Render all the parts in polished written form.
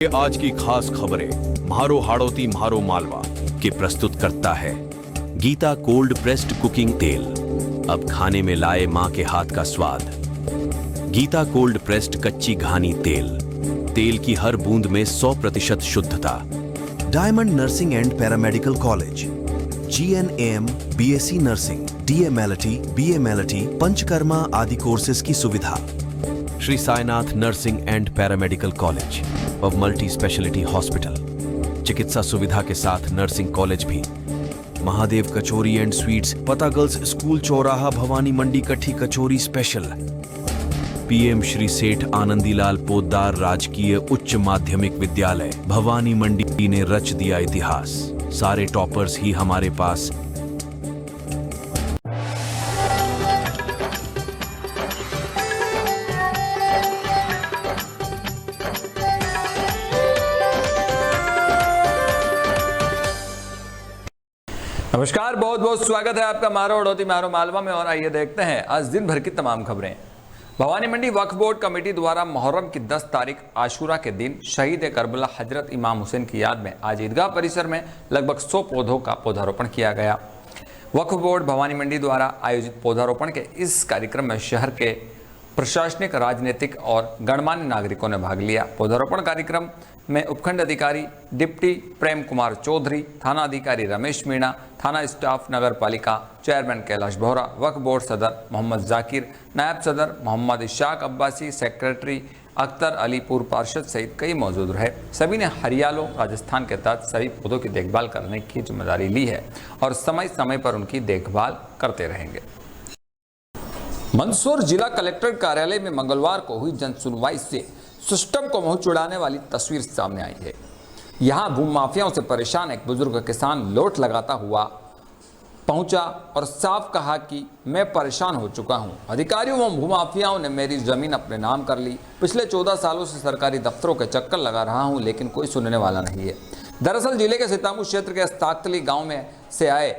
ये आज की खास खबरें म्हारो हाड़ोती म्हारो मालवा के प्रस्तुत करता है गीता कोल्ड प्रेस्ड कुकिंग तेल। अब खाने में लाए मां के हाथ का स्वाद। गीता कोल्ड प्रेस्ड कच्ची घानी तेल, तेल की हर बूंद में 100% शुद्धता। Diamond nursing and paramedical college, GNAM, BSc nursing, DMLT, BMLT, panchakarma आदि कोर्सेज की सुविधा। Shri Sainath nursing and paramedical college और मल्टी स्पेशलिटी हॉस्पिटल, चिकित्सा सुविधा के साथ नर्सिंग कॉलेज भी। महादेव कचौरी एंड स्वीट्स, पता गर्ल्स स्कूल चौराहा, भवानी मंडी कठी कचौरी स्पेशल। PM श्री सेठ आनंदीलाल पोद्दार राजकीय उच्च माध्यमिक विद्यालय, भवानी मंडी ने रच दिया इतिहास। सारे टॉपर्स ही हमारे पास। नमस्कार, बहुत बहुत स्वागत है आपका म्हारो हाड़ोती म्हारो मालवा में। और आइए देखते हैं आज दिन भर की तमाम खबरें। भवानी मंडी वक्फ बोर्ड कमेटी द्वारा मुहर्रम की 10 तारीख आशूरा के दिन शहीद करबला हजरत इमाम हुसैन की याद में आज ईदगाह परिसर में लगभग 100 पौधों का पौधारोपण किया गया। वक्फ बोर्ड भवानी मंडी द्वारा आयोजित पौधारोपण के इस कार्यक्रम में शहर के प्रशासनिक, राजनीतिक और गणमान्य नागरिकों ने भाग लिया। पौधारोपण कार्यक्रम में उपखंड अधिकारी डिप्टी प्रेम कुमार चौधरी, थाना अधिकारी रमेश मीणा, थाना स्टाफ, नगर पालिका चेयरमैन कैलाश बोहरा, वक्फ बोर्ड सदर मोहम्मद जाकिर, नायब सदर मोहम्मद इशाक अब्बासी, सेक्रेटरी अख्तर अलीपुर पार्षद सहित कई मौजूद रहे। सभी ने हरियालो राजस्थान के तहत सभी पौधों की देखभाल करने की जिम्मेदारी ली है और समय समय पर उनकी देखभाल करते रहेंगे। मंदसौर जिला कलेक्टर कार्यालय में मंगलवार को हुई जन सुनवाई से सिस्टम को मुंह चुड़ाने वाली तस्वीर सामने आई है। यहां भूमाफियाओं से परेशान एक बुजुर्ग किसान लोट लगाता हुआ पहुंचा और साफ कहा कि मैं परेशान हो चुका हूं। अधिकारियों व भूमाफियाओं ने मेरी जमीन अपने नाम कर ली। पिछले 14 सालों से सरकारी दफ्तरों के चक्कर लगा रहा हूं, लेकिन कोई सुनने वाला नहीं है। दरअसल जिले के सीतामू क्षेत्र के अस्ताकतली गाँव में से आए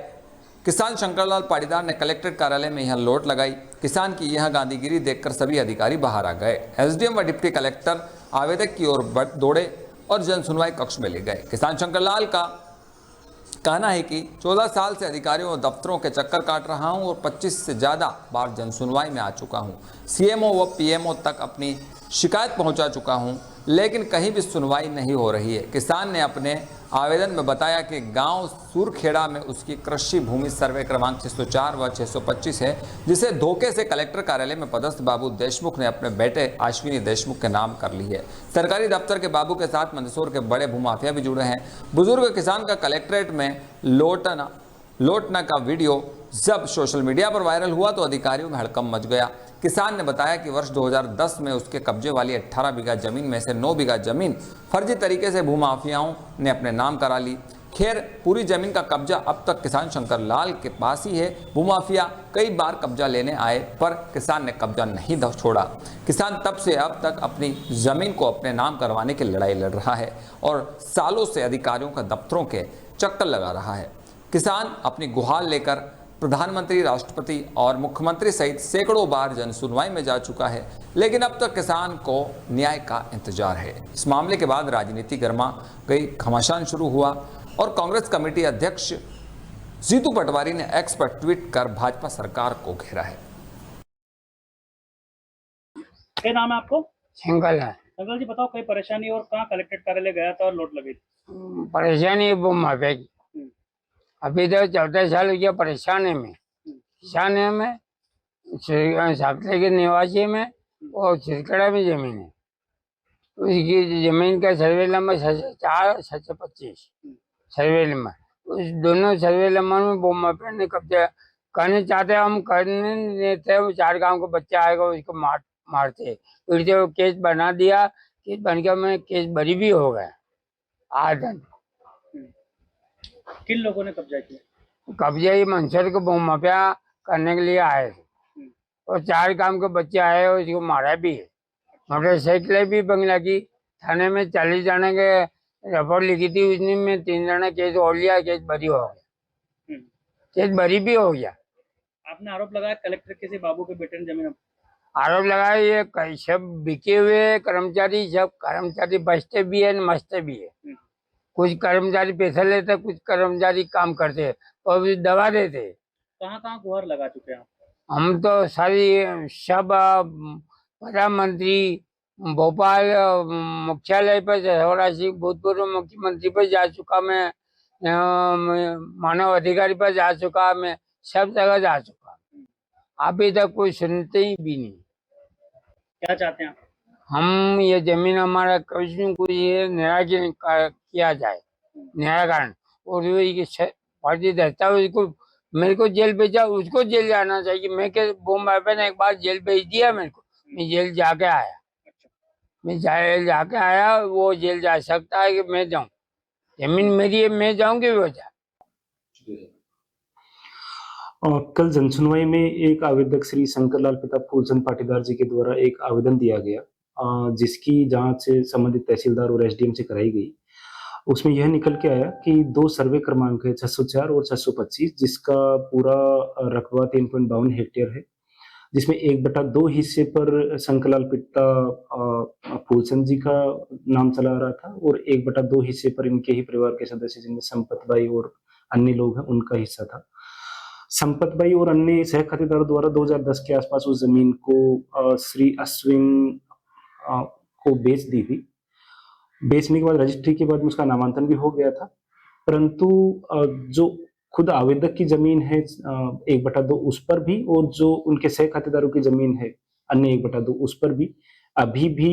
किसान शंकरलाल पाटीदार ने कलेक्ट्रेट कार्यालय में यह लोट लगाई। किसान की यह गांधीगिरी देखकर सभी अधिकारी बाहर आ गए। SDM व डिप्टी कलेक्टर आवेदक की ओर दौड़े और जन सुनवाई कक्ष में ले गए। किसान शंकरलाल का कहना है कि 14 साल से अधिकारियों और दफ्तरों के चक्कर काट रहा हूं और 25 से ज़्यादा बार जन सुनवाई में आ चुका हूं। CMO व PMO तक अपनी शिकायत पहुंचा चुका हूं, लेकिन कहीं भी सुनवाई नहीं हो रही है। किसान ने अपने आवेदन में बताया कि गांव सूरखेड़ा में उसकी कृषि भूमि सर्वे क्रमांक 604 व 625 है, जिसे धोखे से कलेक्टर कार्यालय में पदस्थ बाबू देशमुख ने अपने बेटे अश्विनी देशमुख के नाम कर ली है। सरकारी दफ्तर के बाबू के साथ मंदसौर के बड़े भूमाफिया भी जुड़े हैं। बुजुर्ग किसान का कलेक्ट्रेट में लौटना का वीडियो जब सोशल मीडिया पर वायरल हुआ तो अधिकारियों में हड़कंप मच गया। किसान ने बताया कि वर्ष 2010 में उसके कब्जे वाली 18 बीघा जमीन में से 9 बीघा जमीन फर्जी तरीके से भूमाफियाओं ने अपने नाम करा ली। खैर, पूरी जमीन का कब्जा अब तक किसान शंकर लाल के पास ही है। भूमाफिया कई बार कब्जा लेने आए पर किसान ने कब्जा नहीं छोड़ा। किसान तब से अब तक अपनी जमीन को अपने नाम करवाने की लड़ाई लड़ रहा है और सालों से अधिकारियों का दफ्तरों के चक्कर लगा रहा है। किसान अपनी गुहार लेकर प्रधानमंत्री, राष्ट्रपति और मुख्यमंत्री सहित सैकड़ों बार जन सुनवाई में जा चुका है, लेकिन अब तक किसान को न्याय का इंतजार है। इस मामले के बाद राजनीति गर्मा गई, घमासान शुरू हुआ और कांग्रेस कमेटी अध्यक्ष जीतू पटवारी ने एक्स पर ट्वीट कर भाजपा सरकार को घेरा है। क्या नाम है आपको? सिंगल है। संगल जी, बताओ कोई परेशानी और कहाँ कलेक्ट्रेट कार्यालय गया था और लोट लगी थी? परेशानी वो माफे की अभी तो 14 साल हो गया परेशानी में। किसानी में साप्ताहिक के निवासी में और छिलकड़ा में जमीन है। उसकी जमीन का सर्वे नंबर 704 725 सर्वे नंबर, उस दोनों सर्वे नंबर में वो माफे ने कब्जा करने चाहते, हम करने नहीं देते। वो 4 गांव का बच्चा आएगा उसको मारते पीटते। वो केस बना दिया, केस बन गया, मैं केस बरी भी हो गया। आज किन लोगों ने कब्जा किया? कब्जा ये मंसूर को भूमाफिया करने के लिए आए थे और 4 गांव के बच्चे आए और इसको मारा भी है। मोटरसाइकिल भी बंगला की थाने में 40 जने के रिपोर्ट लिखी थी, उसने में 3 जने केस और लिया, केस बरी हो गया, केस बरी भी हो गया। आपने आरोप लगाया कलेक्टर किसी बाबू के बेटे ने जमीन आरोप लगाया ये सब बिके हुए कर्मचारी, सब कर्मचारी बचते भी है मचते भी है। कुछ कर्मचारी पैसा लेते, कुछ कर्मचारी काम करते और भी दबा देते। कहाँ कहाँ गुहार लगा चुके हैं आप? हम तो सारी सब प्रधानमंत्री, भोपाल मुख्यालय पर, चौरासी भूतपूर्व मुख्यमंत्री पर जा चुका मैं, मानव अधिकारी पर जा चुका मैं, सब जगह जा चुका। अभी तक कोई सुनते ही भी नहीं। क्या चाहते हैं आप? हम ये जमीन हमारा कभी कुछ ये निराकरण किया जाए, निराकरण। और जो ये पार्टी रहता है उसको, मेरे को जेल भेजा, उसको जेल जाना चाहिए। मैं के बॉम्बे ने एक बार जेल भेज दिया मेरे को, मैं जेल जाके आया। मैं जेल जाके आया, वो जेल जा सकता है कि मैं जाऊं? जमीन मेरी है, मैं जाऊंगी वो जा। कल जनसुनवाई में एक आवेदक श्री शंकरलाल पिता फूलचंद पाटीदार जी के द्वारा एक आवेदन दिया गया, जिसकी जांच से संबंधित तहसीलदार और एसडीएम से कराई गई। उसमें यह निकल के आया कि 2 सर्वे क्रमांक है 604 और 625, जिसका पूरा रकबा 3.52 हेक्टेयर है, जिसमें 1/2 हिस्से पर शंकरलाल पिता फूलचंद जी का नाम चला आ रहा था और 1/2 हिस्से पर इनके ही परिवार के सदस्य जिनमें संपत भाई और अन्य लोग हैं उनका हिस्सा था। संपत भाई और अन्य सह खातेदारों द्वारा 2010 के आसपास उस जमीन को श्री अश्विन को बेच दी थी। बेचने के बाद रजिस्ट्री के बाद उसका नामांकन भी हो गया था, परंतु जो खुद आवेदक की जमीन है 1/2 उस पर भी, और जो उनके सह खातेदारों की जमीन है अन्य 1/2 उस पर भी अभी भी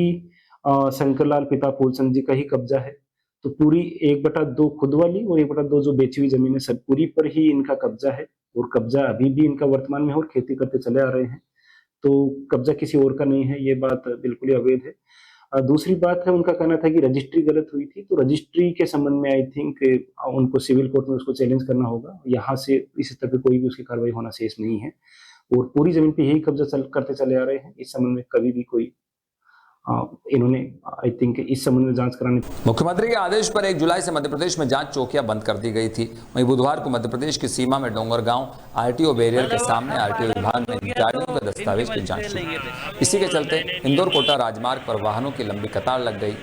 शंकरलाल पिता फूलचंद जी का ही कब्जा है। तो पूरी 1/2 खुद वाली और 1/2 जो बेची हुई जमीन है सब पूरी पर ही इनका कब्जा है, और कब्जा अभी भी इनका वर्तमान में है और खेती करते चले आ रहे हैं। तो कब्जा किसी और का नहीं है, ये बात बिल्कुल ही अवैध है। दूसरी बात है, उनका कहना था कि रजिस्ट्री गलत हुई थी, तो रजिस्ट्री के संबंध में आई थिंक उनको सिविल कोर्ट में उसको चैलेंज करना होगा। यहाँ से इस स्तर पे कोई भी उसकी कार्रवाई होना शेष नहीं है, और पूरी जमीन पे यही कब्जा करते चले आ रहे हैं। इस संबंध में कभी भी कोई इन्होंने आई थिंक इस संबंध में जांच कराने। मुख्यमंत्री के आदेश पर 1 जुलाई से मध्य प्रदेश में जांच चौकियां बंद कर दी गई थी। वहीं बुधवार को मध्य प्रदेश की सीमा में डोंगरगांव आरटीओ बैरियर के सामने आरटीओ विभाग ने गाड़ियों के दस्तावेज की जांच शुरू की। इसी के चलते इंदौर कोटा राजमार्ग पर वाहनों की लंबी कतार लग गई।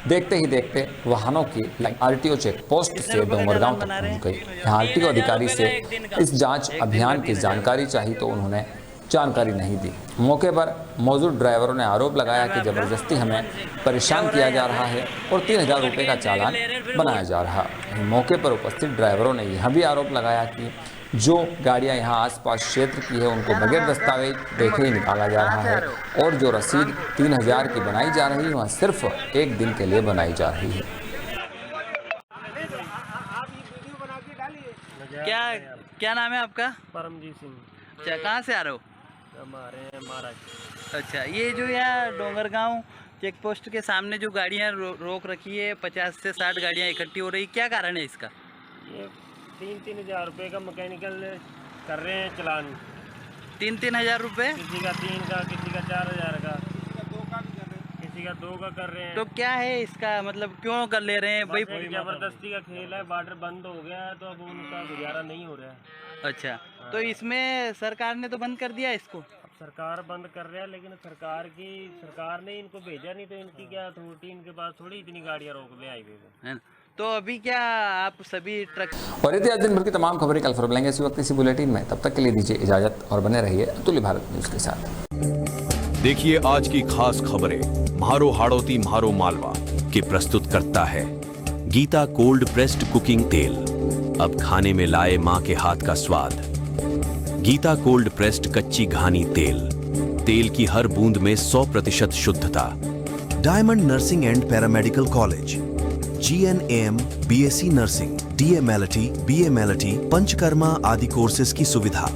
देखते ही देखते वाहनों की लाइन आरटीओ चेक पोस्ट से डोंगरगांव तक पहुंच गई। यहाँ आरटीओ अधिकारी से इस जांच अभियान की जानकारी चाहिए तो उन्होंने जानकारी नहीं दी। मौके पर मौजूद ड्राइवरों ने आरोप लगाया कि जबरदस्ती हमें परेशान किया जा रहा है और 3000 रुपये का चालान बनाया जा रहा है। मौके पर उपस्थित ड्राइवरों ने यह भी आरोप लगाया कि जो गाड़ियां यहां आसपास क्षेत्र की है उनको बगैर दस्तावेज देखे ही निकाला जा रहा है, और जो रसीद 3000 की बनाई जा रही है वह सिर्फ 1 दिन के लिए बनाई जा रही है। क्या नाम है आपका? परमजीत सिंह। अच्छा, कहाँ से आ रहे हो? हमारे महाराज। अच्छा, ये जो यहाँ डोंगरगांव चेक पोस्ट के सामने जो गाड़ियाँ रोक रखी है, 50 से 60 गाड़ियाँ इकट्ठी हो रही, क्या कारण है इसका? ये 3-3 हज़ार रुपये का मैकेनिकल कर रहे हैं चलान। 3-3 हज़ार रुपये? किसी का 3 का, किसी का 4000 का, किसी का 2 का कर रहे हैं। तो क्या है इसका मतलब, क्यों कर ले रहे हैं भाई? जबरदस्ती का खेल है। बॉर्डर बंद हो गया है तो अब उनका गुजारा नहीं हो रहा है। अच्छा, तो इसमें सरकार ने तो बंद कर दिया इसको? अब सरकार बंद कर रहा है, लेकिन सरकार ने इनको भेजा नहीं, तो इनकी क्या अथॉरिटी, इनके पास थोड़ी इतनी गाड़ियाँ रोक ले आई है ना। तो अभी क्या आप सभी ट्रक। और ये थी आज दिन भर की तमाम खबरें। कल फिर मिलेंगे इसी वक्त इसी बुलेटिन में। तब तक के लिए दीजिए इजाजत और बने रहिए अतुल्य भारत न्यूज के साथ। देखिए आज की खास खबरें म्हारो हाड़ौती म्हारो मालवा के प्रस्तुत करता है गीता कोल्ड प्रेस्ड कुकिंग तेल। अब खाने में लाए मां के हाथ का स्वाद। गीता कोल्ड प्रेस्ड कच्ची घानी तेल, तेल की हर बूंद में 100% शुद्धता। Diamond nursing and paramedical college, GNAM, BSc nursing, DMLT, BMLT, panchakarma आदि कोर्सेज की सुविधा।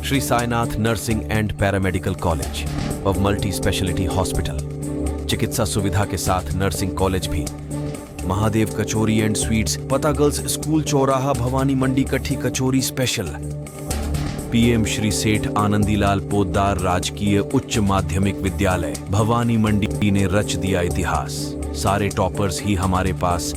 Shri Sainath nursing and paramedical college और मल्टी स्पेशलिटी हॉस्पिटल, चिकित्सा सुविधा के साथ नर्सिंग कॉलेज भी। महादेव कचौरी एंड स्वीट्स, पता गर्ल्स स्कूल चौराहा, भवानी मंडी कठी कचौरी स्पेशल। PM श्री सेठ आनंदीलाल पोद्दार राजकीय उच्च माध्यमिक विद्यालय, भवानी मंडी ने रच दिया इतिहास। सारे टॉपर्स ही हमारे पास